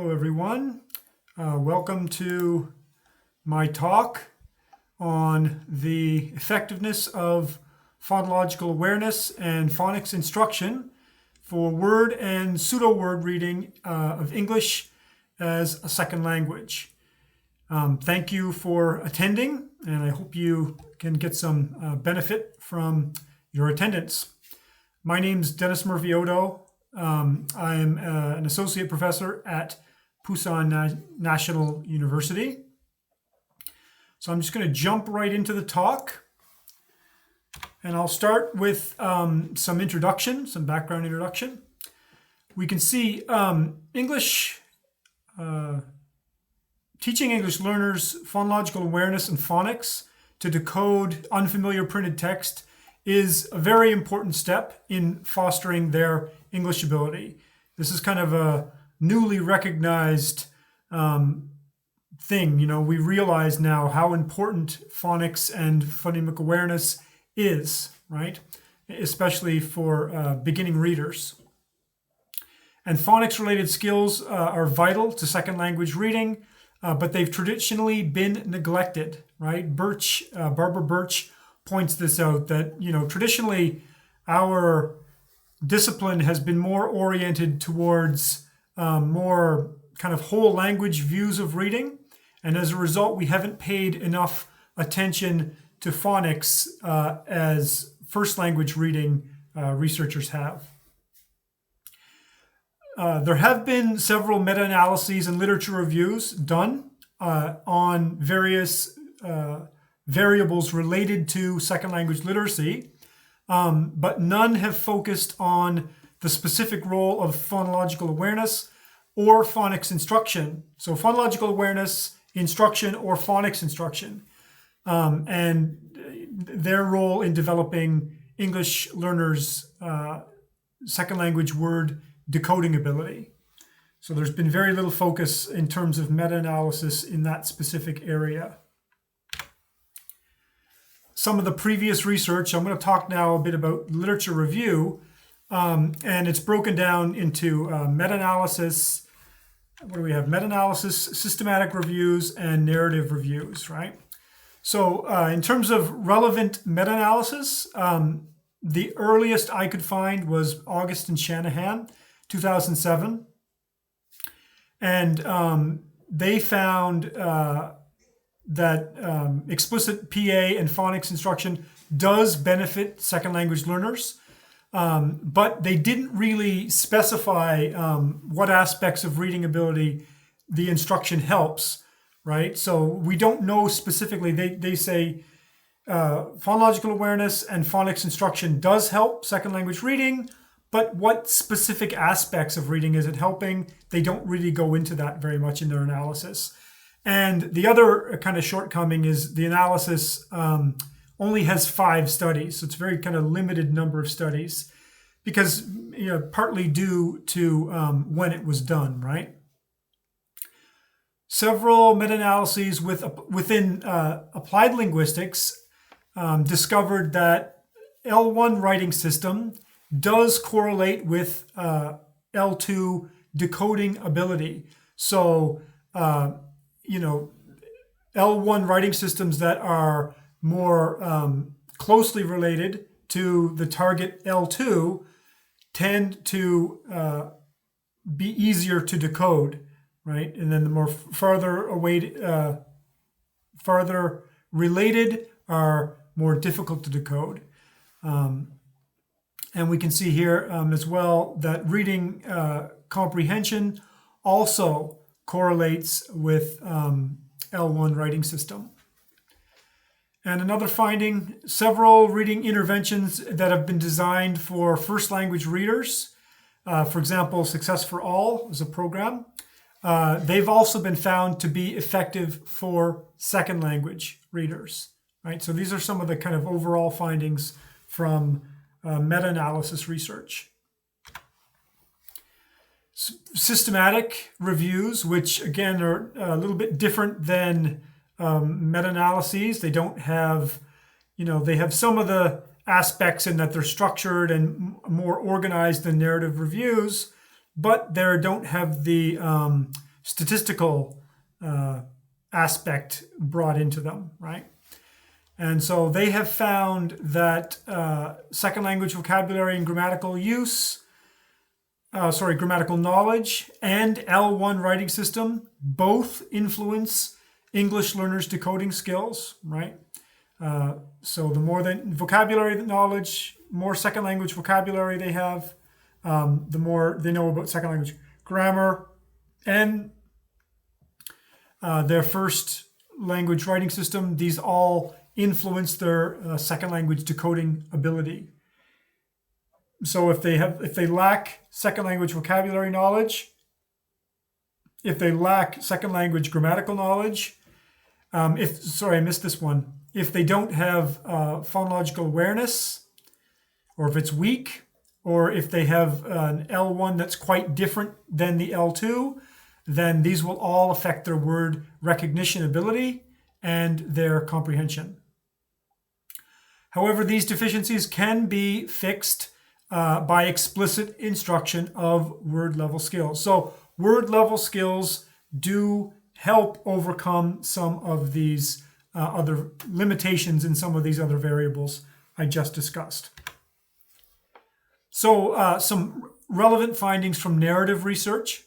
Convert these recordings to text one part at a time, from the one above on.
Hello everyone, welcome to my talk on the effectiveness of phonological awareness and phonics instruction for word and pseudo word reading of English as a second language. Thank you for attending, and I hope you can get some benefit from your attendance. My name is Dennis Murphy-Odo. I'm an associate professor at Pusan National University. So I'm just going to jump right into the talk. And I'll start with some introduction, some background introduction. We can see teaching English learners phonological awareness and phonics to decode unfamiliar printed text is a very important step in fostering their English ability. This is kind of a newly recognized thing. You know, we realize now how important phonics and phonemic awareness is, right? Especially for beginning readers. And phonics-related skills are vital to second language reading, but they've traditionally been neglected, right? Barbara Birch points this out, that, you know, traditionally our discipline has been more oriented towards more kind of whole language views of reading. And as a result, we haven't paid enough attention to phonics as first language reading researchers have. There have been several meta-analyses and literature reviews done on various variables related to second language literacy, but none have focused on the specific role of phonological awareness or phonics instruction. So phonological awareness instruction or phonics instruction, and their role in developing English learners' second language word decoding ability. So there's been very little focus in terms of meta-analysis in that specific area. Some of the previous research, I'm going to talk now a bit about literature review, and it's broken down into meta-analysis. What do we have? Meta-analysis, systematic reviews, and narrative reviews, right? So in terms of relevant meta-analysis, the earliest I could find was August and Shanahan, 2007. And they found that explicit PA and phonics instruction does benefit second language learners, but they didn't really specify what aspects of reading ability the instruction helps, right? So we don't know specifically. They say phonological awareness and phonics instruction does help second language reading, but what specific aspects of reading is it helping? They don't really go into that very much in their analysis. And the other kind of shortcoming is the analysis only has 5 studies. So it's a very kind of limited number of studies because, you know, partly due to when it was done, right? Several meta-analyses within applied linguistics discovered that L1 writing system does correlate with L2 decoding ability. So, you know, L1 writing systems that are more closely related to the target L2 tend to be easier to decode, right? And then the more farther related are more difficult to decode. And we can see here as well that reading comprehension also correlates with L1 writing system. And another finding, several reading interventions that have been designed for first language readers, for example, Success for All is a program, they've also been found to be effective for second language readers, right? So these are some of the kind of overall findings from meta-analysis research. Systematic reviews, which again are a little bit different than meta-analyses. They don't have, you know, they have some of the aspects in that they're structured and more organized than narrative reviews, but they don't have the statistical aspect brought into them, right? And so they have found that second language vocabulary and grammatical grammatical knowledge and L1 writing system both influence English learners' decoding skills, right? So the more vocabulary knowledge, more second language vocabulary they have, the more they know about second language grammar and their first language writing system. These all influence their second language decoding ability. So if they lack second language vocabulary knowledge, if they lack second language grammatical knowledge, I missed this one. If they don't have phonological awareness, or if it's weak, or if they have an L1 that's quite different than the L2, then these will all affect their word recognition ability and their comprehension. However, these deficiencies can be fixed by explicit instruction of word level skills. So word level skills do help overcome some of these other limitations in some of these other variables I just discussed. So some relevant findings from narrative research.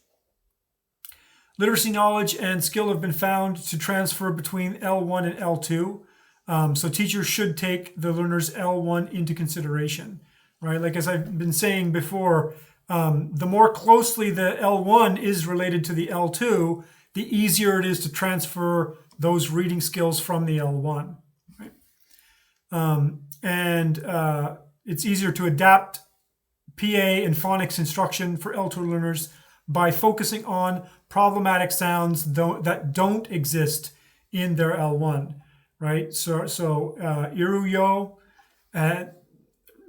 Literacy knowledge and skill have been found to transfer between L1 and L2. So teachers should take the learner's L1 into consideration, right? Like as I've been saying before, the more closely the L1 is related to the L2, the easier it is to transfer those reading skills from the L1, right? It's easier to adapt PA and phonics instruction for L2 learners by focusing on problematic sounds that don't exist in their L1, right? So Iruyo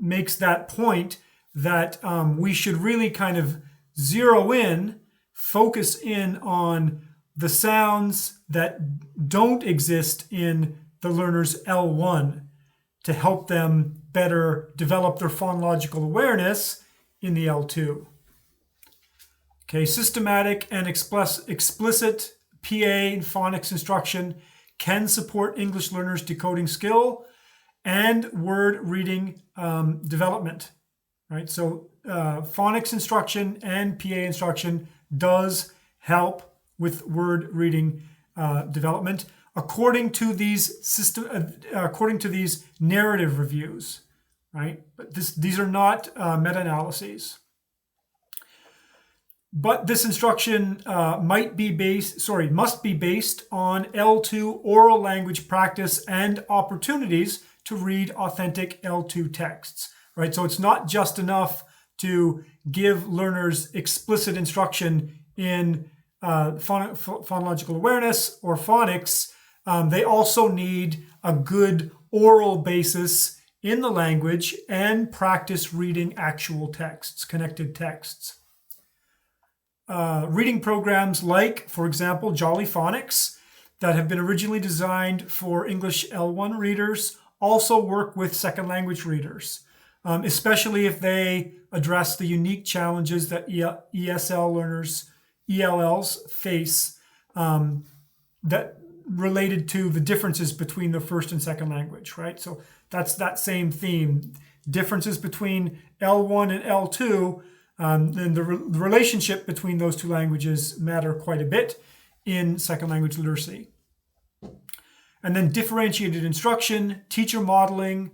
makes that point that we should really kind of zero in, focus in on the sounds that don't exist in the learner's L1 to help them better develop their phonological awareness in the L2. Okay, systematic and explicit PA and phonics instruction can support English learners' decoding skill and word reading development, right? So phonics instruction and PA instruction does help with word reading development according to these narrative reviews, right? But these are not meta-analyses. But this instruction must be based on L2 oral language practice and opportunities to read authentic L2 texts, right? So it's not just enough to give learners explicit instruction in phonological awareness or phonics. They also need a good oral basis in the language and practice reading actual texts, connected texts. Reading programs like, for example, Jolly Phonics that have been originally designed for English L1 readers also work with second language readers, especially if they address the unique challenges that ESL learners, ELLs face that related to the differences between the first and second language, right? So that's that same theme. Differences between L1 and L2, and the relationship between those two languages matter quite a bit in second language literacy. And then differentiated instruction, teacher modeling,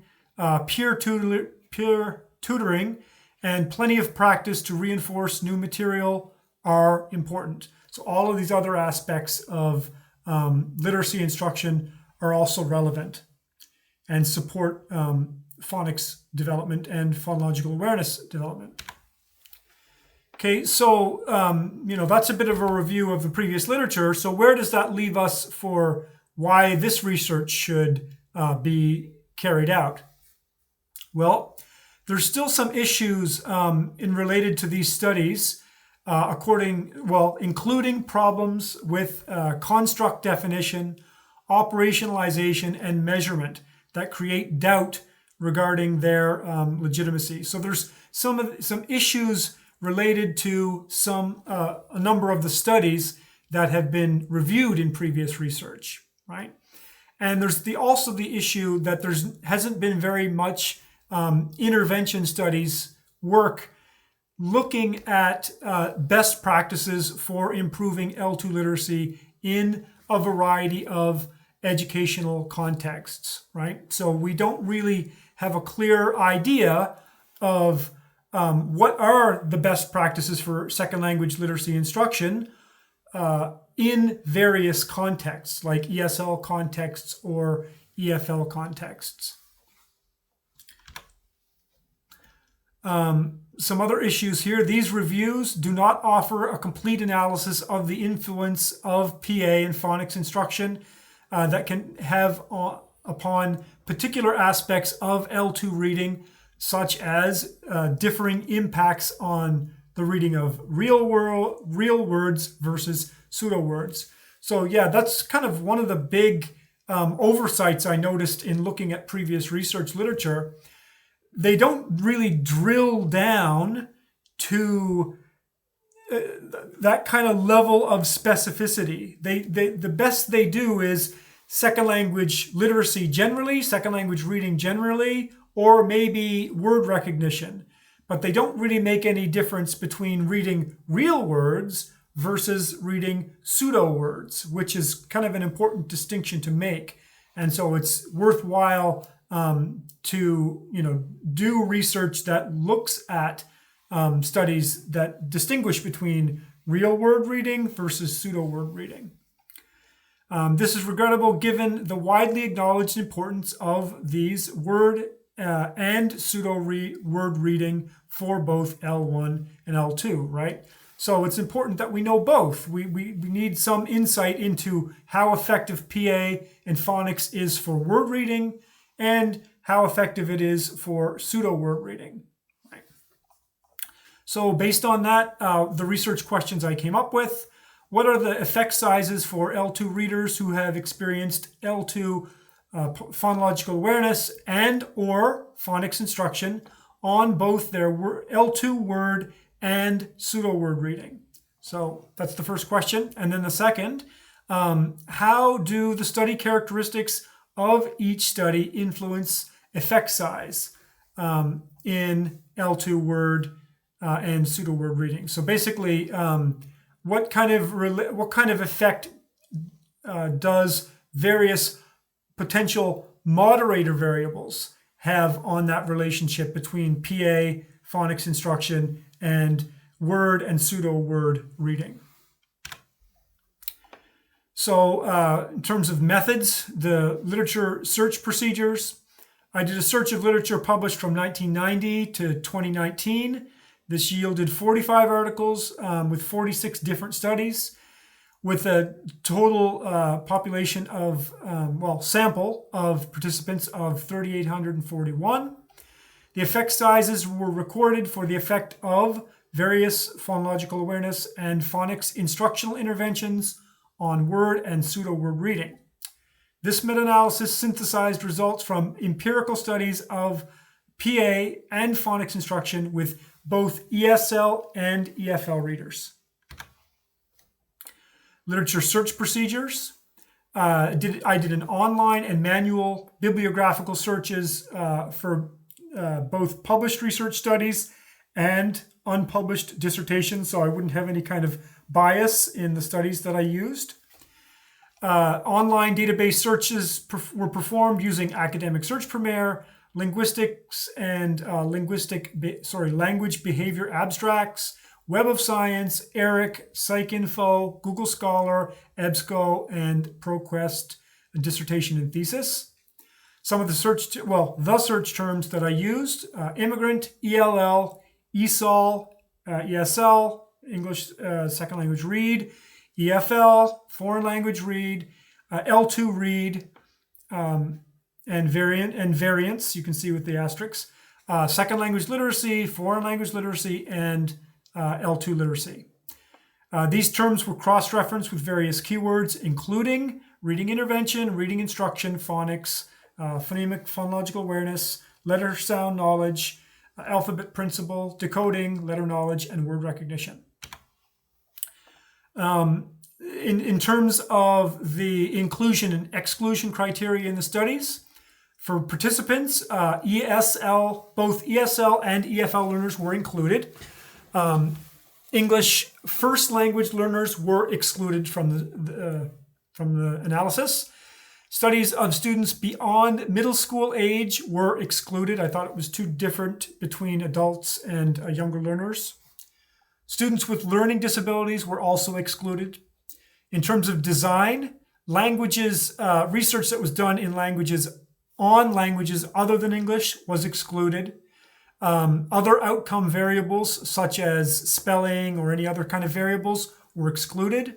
peer tutoring, and plenty of practice to reinforce new material are important. So all of these other aspects of literacy instruction are also relevant and support phonics development and phonological awareness development. Okay, so that's a bit of a review of the previous literature. So where does that leave us for why this research should be carried out? Well, there's still some issues related to these studies, including problems with construct definition, operationalization, and measurement that create doubt regarding their legitimacy. So there's some issues related to a number of the studies that have been reviewed in previous research, right? And there's also the issue that hasn't been very much intervention studies work looking at best practices for improving L2 literacy in a variety of educational contexts, right? So we don't really have a clear idea of what are the best practices for second language literacy instruction in various contexts, like ESL contexts or EFL contexts. Some other issues here. These reviews do not offer a complete analysis of the influence of PA and phonics instruction that can have upon particular aspects of L2 reading, such as differing impacts on the reading of real words versus pseudo words. So yeah, that's kind of one of the big oversights I noticed in looking at previous research literature. They don't really drill down to that kind of level of specificity. The best they do is second language literacy generally, second language reading generally, or maybe word recognition. But they don't really make any difference between reading real words versus reading pseudo words, which is kind of an important distinction to make. And so it's worthwhile to do research that looks at studies that distinguish between real word reading versus pseudo word reading. This is regrettable given the widely acknowledged importance of these word and pseudo word reading for both L1 and L2, right? So it's important that we know both. We need some insight into how effective PA and phonics is for word reading and how effective it is for pseudo word reading. Right. So based on that, the research questions I came up with: what are the effect sizes for L2 readers who have experienced L2 phonological awareness and or phonics instruction on both their L2 word and pseudo word reading? So that's the first question. And then the second, how do the study characteristics of each study influence effect size in L2 word and pseudo word reading? So basically, what kind of effect does various potential moderator variables have on that relationship between PA, phonics instruction, and word and pseudo word reading? So in terms of methods, the literature search procedures, I did a search of literature published from 1990 to 2019. This yielded 45 articles with 46 different studies, with a total population of, sample of participants of 3,841. The effect sizes were recorded for the effect of various phonological awareness and phonics instructional interventions on word and pseudo word reading. This meta-analysis synthesized results from empirical studies of PA and phonics instruction with both ESL and EFL readers. Literature search procedures. I did an online and manual bibliographical searches for both published research studies and unpublished dissertations, so I wouldn't have any kind of bias in the studies that I used. Online database searches were performed using Academic Search Premier, linguistics and language behavior abstracts, Web of Science, ERIC, PsycInfo, Google Scholar, EBSCO, and ProQuest dissertation and thesis. Some of the search terms that I used: immigrant, ELL, ESOL, ESL, English second language read, EFL, foreign language read, L2 read, and variants, you can see with the asterisks, second language literacy, foreign language literacy, and L2 literacy. These terms were cross-referenced with various keywords, including reading intervention, reading instruction, phonics, phonemic phonological awareness, letter sound knowledge, alphabet principle, decoding, letter knowledge, and word recognition. in terms of the inclusion and exclusion criteria in the studies, for participants, both ESL and EFL learners were included. English first language learners were excluded from the analysis. Studies of students beyond middle school age were excluded. I thought it was too different between adults and younger learners. Students with learning disabilities were also excluded. In terms of design, languages, research that was done in languages other than English was excluded. Other outcome variables, such as spelling or any other kind of variables, were excluded.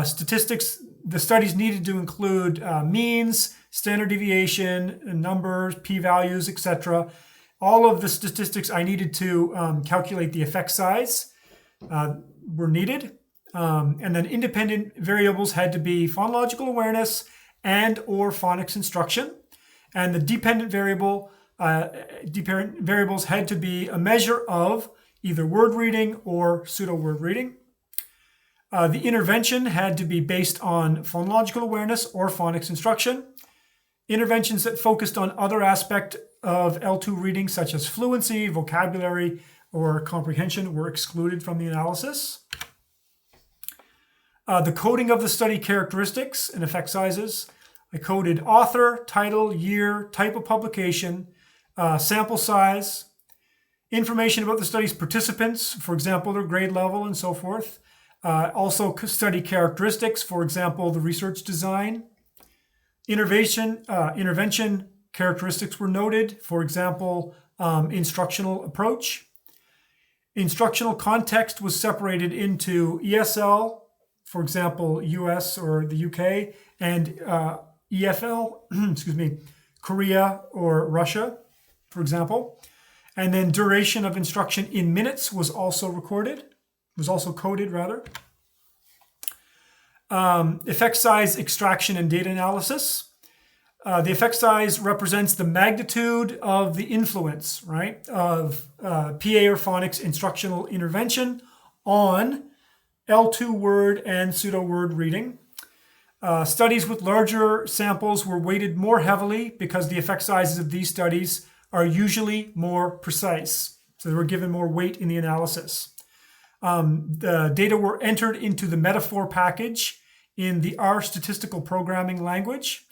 Statistics, the studies needed to include means, standard deviation, numbers, p-values, etc. All of the statistics I needed to calculate the effect size were needed. And then independent variables had to be phonological awareness and or phonics instruction. And the dependent variables had to be a measure of either word reading or pseudo word reading. The intervention had to be based on phonological awareness or phonics instruction. Interventions that focused on other aspects of L2 reading, such as fluency, vocabulary, or comprehension, were excluded from the analysis. The coding of the study characteristics and effect sizes. I coded author, title, year, type of publication, sample size, information about the study's participants, for example, their grade level and so forth. Also study characteristics, for example, the research design. Intervention characteristics were noted, for example, instructional approach. Instructional context was separated into ESL, for example, US or the UK, and EFL, Korea or Russia, for example. And then duration of instruction in minutes was also coded rather. Effect size extraction and data analysis. The effect size represents the magnitude of the influence, right, of PA or phonics instructional intervention on L2 word and pseudo word reading. Studies with larger samples were weighted more heavily because the effect sizes of these studies are usually more precise. So they were given more weight in the analysis. The data were entered into the metaphor package in the R statistical programming language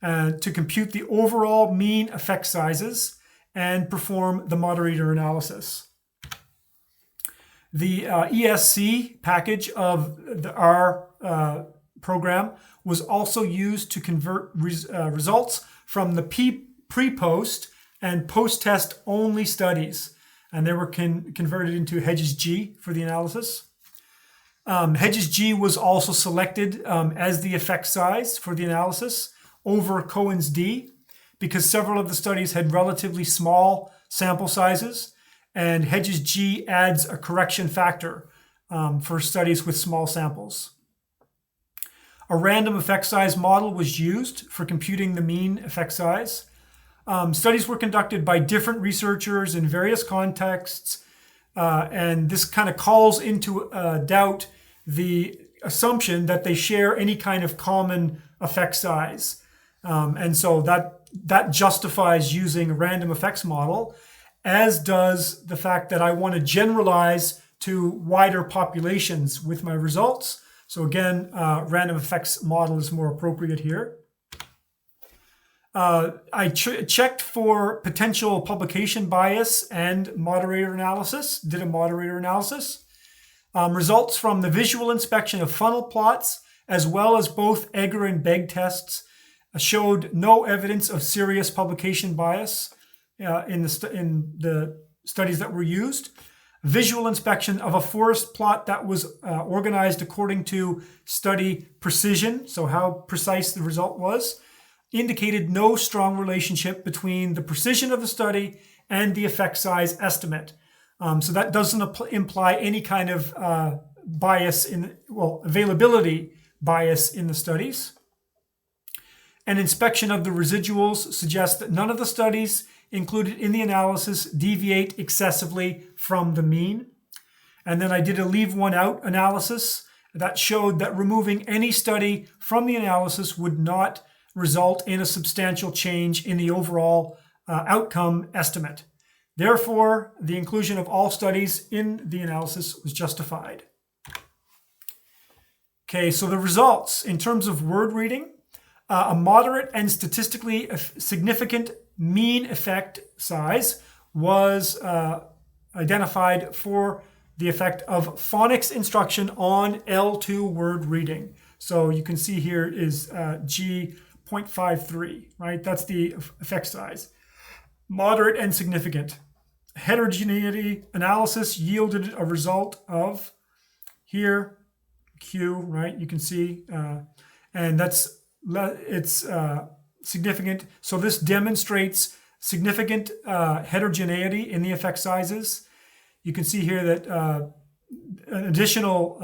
to compute the overall mean effect sizes and perform the moderator analysis. The ESC package of the R program was also used to convert results from the pre-post and post-test only studies, and they were converted into Hedges G for the analysis. Hedges G was also selected as the effect size for the analysis over Cohen's D because several of the studies had relatively small sample sizes, and Hedges G adds a correction factor for studies with small samples. A random effect size model was used for computing the mean effect size. Studies were conducted by different researchers in various contexts, and this kind of calls into doubt the assumption that they share any kind of common effect size. And so that justifies using a random effects model, as does the fact that I want to generalize to wider populations with my results. So again, random effects model is more appropriate here. I checked for potential publication bias and moderator analysis, did a moderator analysis. Results from the visual inspection of funnel plots, as well as both Egger and Begg tests, showed no evidence of serious publication bias in the studies that were used. Visual inspection of a forest plot that was organized according to study precision, so how precise the result was, indicated no strong relationship between the precision of the study and the effect size estimate. So that doesn't imply any kind of availability bias in the studies. An inspection of the residuals suggests that none of the studies included in the analysis deviate excessively from the mean. And then I did a leave one out analysis, that showed that removing any study from the analysis would not result in a substantial change in the overall outcome estimate. Therefore, the inclusion of all studies in the analysis was justified. Okay, so the results in terms of word reading, a moderate and statistically significant mean effect size was identified for the effect of phonics instruction on L2 word reading. So you can see here is G.53, right? That's the effect size. Moderate and significant. Heterogeneity analysis yielded a result of here, Q, right? You can see, and it's significant. So this demonstrates significant heterogeneity in the effect sizes. You can see here that an additional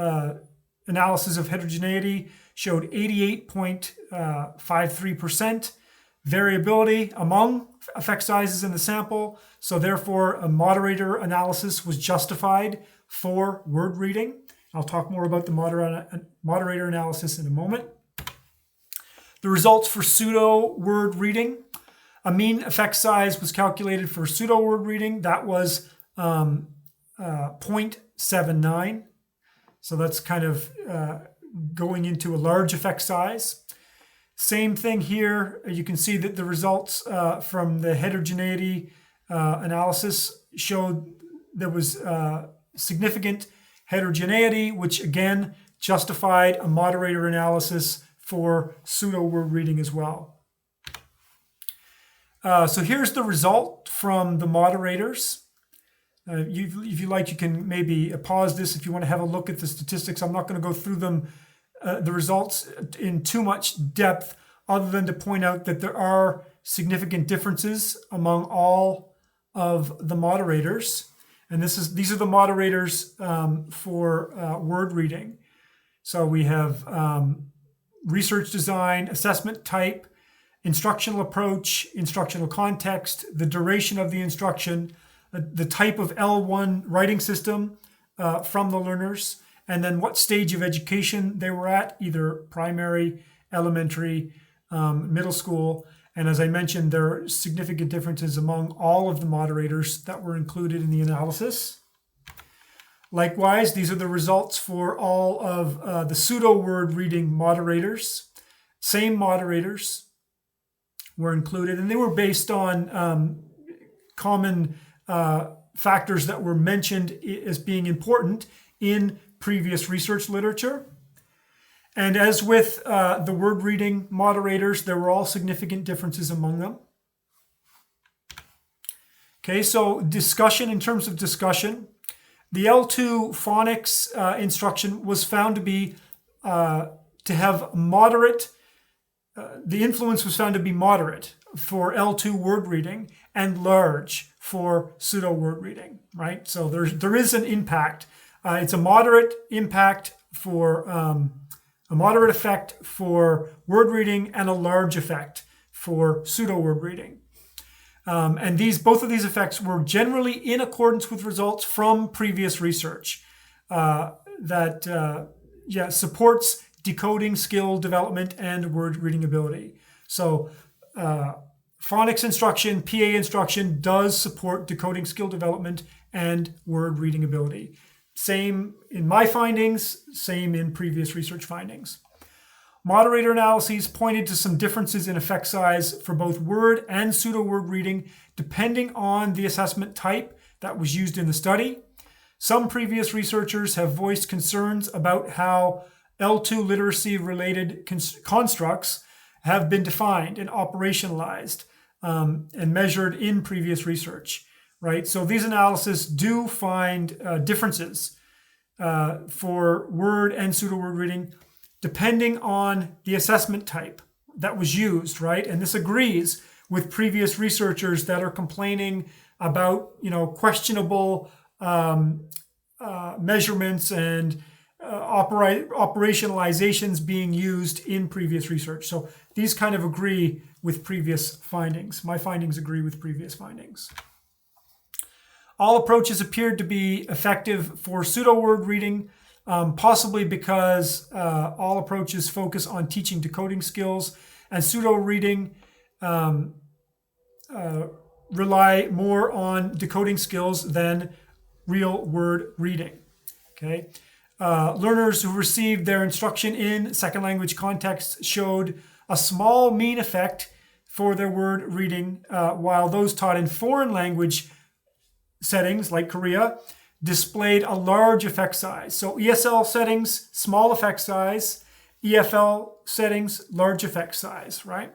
analysis of heterogeneity showed 88.53% variability among effect sizes in the sample. So therefore, a moderator analysis was justified for word reading. I'll talk more about the moderator analysis in a moment. The results for pseudo word reading. A mean effect size was calculated for pseudo word reading. That was 0.79. So that's kind of going into a large effect size. Same thing here. You can see that the results from the heterogeneity analysis showed there was significant heterogeneity, which again justified a moderator analysis for pseudo word reading as well. So here's the result from the moderators. If you like, you can maybe pause this if you want to have a look at the statistics. I'm not going to go through them, the results in too much depth, other than to point out that there are significant differences among all of the moderators. And these are the moderators for word reading. So we have research design, assessment type, instructional approach, instructional context, the duration of the instruction, the type of L1 writing system from the learners, and then what stage of education they were at, either primary, elementary, middle school. And as I mentioned, there are significant differences among all of the moderators that were included in the analysis. Likewise, these are the results for all of the pseudo word reading moderators. Same moderators were included, and they were based on common factors that were mentioned as being important in previous research literature. And as with the word reading moderators, there were all significant differences among them. Okay, so discussion, in terms of discussion, the L2 phonics instruction was found to be to have moderate, the influence was found to be moderate for L2 word reading and large for pseudo word reading, right? So there is an impact. It's a moderate impact for a moderate effect for word reading and a large effect for pseudo word reading. And both of these effects were generally in accordance with results from previous research that supports decoding skill development and word reading ability. So phonics instruction, PA instruction does support decoding skill development and word reading ability. Same in my findings, same in previous research findings. Moderator analyses pointed to some differences in effect size for both word and pseudo word reading, depending on the assessment type that was used in the study. Some previous researchers have voiced concerns about how L2 literacy-related constructs have been defined and operationalized and measured in previous research, right? So these analyses do find differences for word and pseudo word reading, depending on the assessment type that was used, right? And this agrees with previous researchers that are complaining about, questionable measurements and operationalizations being used in previous research. So these kind of agree with previous findings. My findings agree with previous findings. All approaches appeared to be effective for pseudo word reading. possibly because all approaches focus on teaching decoding skills, and pseudo reading rely more on decoding skills than real word reading. Okay. Learners who received their instruction in second language contexts showed a small mean effect for their word reading, while those taught in foreign language settings like Korea displayed a large effect size. So ESL settings, small effect size; EFL settings, large effect size, right?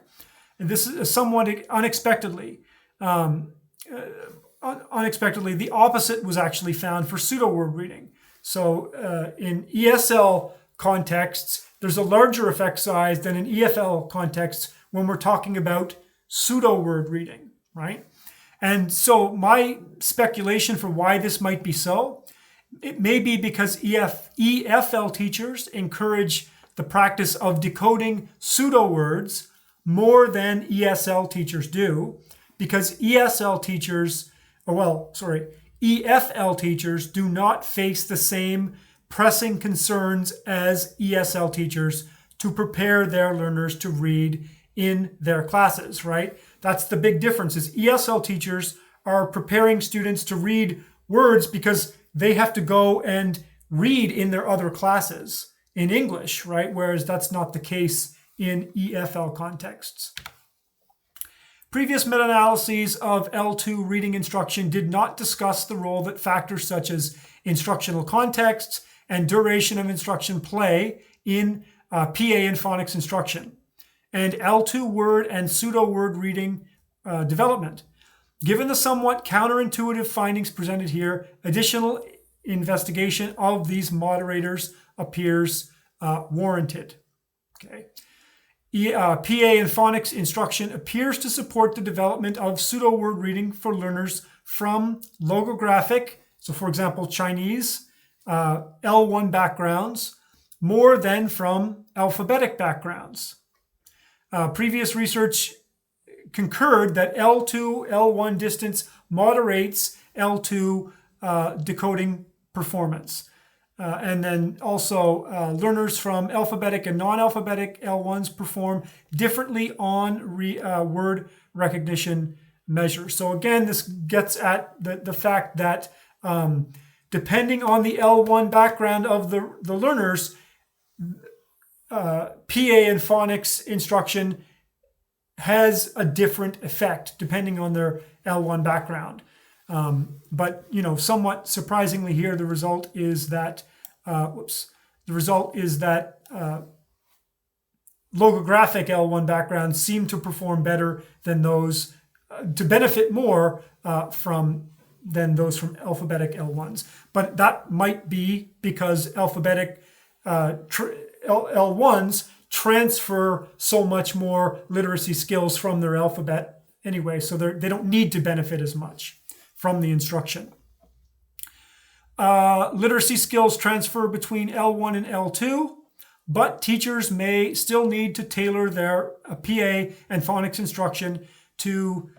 And this is somewhat unexpectedly. Unexpectedly, the opposite was actually found for pseudo word reading. So in ESL contexts, there's a larger effect size than in EFL contexts when we're talking about pseudo word reading, right? And so my speculation for why this might be so, it may be because EFL teachers encourage the practice of decoding pseudo words more than ESL teachers do, because EFL teachers do not face the same pressing concerns as ESL teachers to prepare their learners to read in their classes, right? That's the big difference, is ESL teachers are preparing students to read words because they have to go and read in their other classes in English, right? Whereas that's not the case in EFL contexts. Previous meta-analyses of L2 reading instruction did not discuss the role that factors such as instructional contexts and duration of instruction play in PA and phonics instruction, and L2 word and pseudo word reading development. Given the somewhat counterintuitive findings presented here, additional investigation of these moderators appears warranted. Okay. PA and phonics instruction appears to support the development of pseudo word reading for learners from logographic, so for example Chinese, L1 backgrounds, more than from alphabetic backgrounds. Previous research concurred that L2, L1 distance moderates L2 decoding performance. And then also learners from alphabetic and non-alphabetic L1s perform differently on word recognition measures. So again, this gets at the fact that depending on the L1 background of the learners, PA and phonics instruction has a different effect depending on their L1 background. But somewhat surprisingly here, the result is that logographic L1 backgrounds seem to perform better than those, to benefit more than those from alphabetic L1s. But that might be because alphabetic L1s transfer so much more literacy skills from their alphabet anyway, so they don't need to benefit as much from the instruction. Literacy skills transfer between L1 and L2, but teachers may still need to tailor their PA and phonics instruction to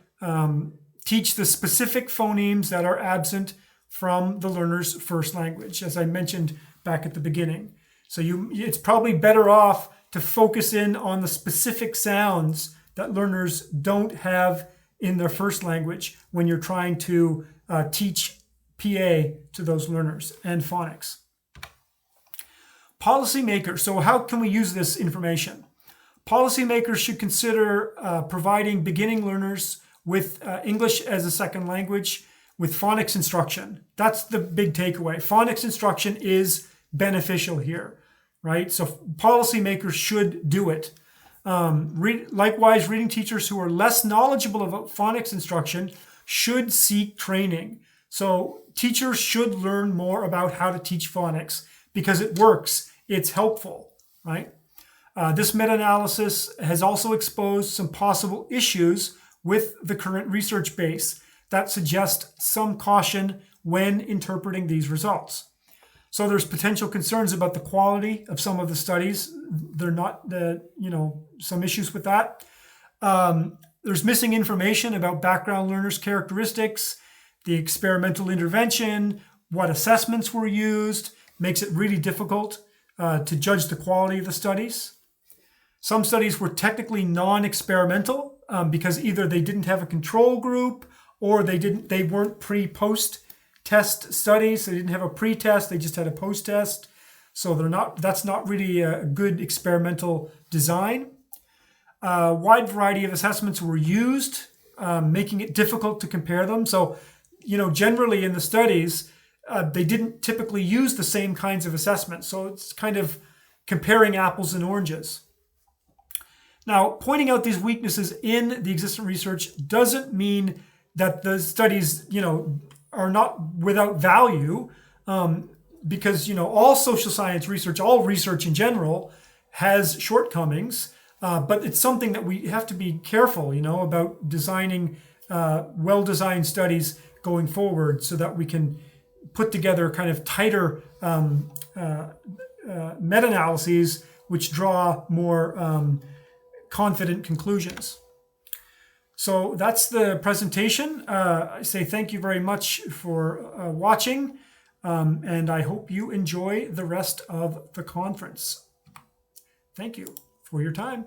teach the specific phonemes that are absent from the learner's first language, as I mentioned back at the beginning. So it's probably better off to focus in on the specific sounds that learners don't have in their first language when you're trying to teach PA to those learners and phonics. Policymakers. So how can we use this information? Policymakers should consider providing beginning learners with English as a second language with phonics instruction. That's the big takeaway. Phonics instruction is beneficial here, right? So policymakers should do it. Likewise, reading teachers who are less knowledgeable about phonics instruction should seek training. So teachers should learn more about how to teach phonics because it works, it's helpful, right? This meta-analysis has also exposed some possible issues with the current research base that suggest some caution when interpreting these results. So there's potential concerns about the quality of some of the studies. They're not, some issues with that. There's missing information about background learners' characteristics, the experimental intervention, what assessments were used, makes it really difficult to judge the quality of the studies. Some studies were technically non-experimental because either they didn't have a control group or they weren't pre-post test studies. They didn't have a pre-test, they just had a post-test. So that's not really a good experimental design. A wide variety of assessments were used, making it difficult to compare them. So, generally in the studies, they didn't typically use the same kinds of assessments. So it's kind of comparing apples and oranges. Now, pointing out these weaknesses in the existing research doesn't mean that the studies, are not without value, because, all social science research, all research in general, has shortcomings. But it's something that we have to be careful, about designing well-designed studies going forward so that we can put together kind of tighter meta-analyses which draw more confident conclusions. So that's the presentation. I say thank you very much for watching, and I hope you enjoy the rest of the conference. Thank you for your time.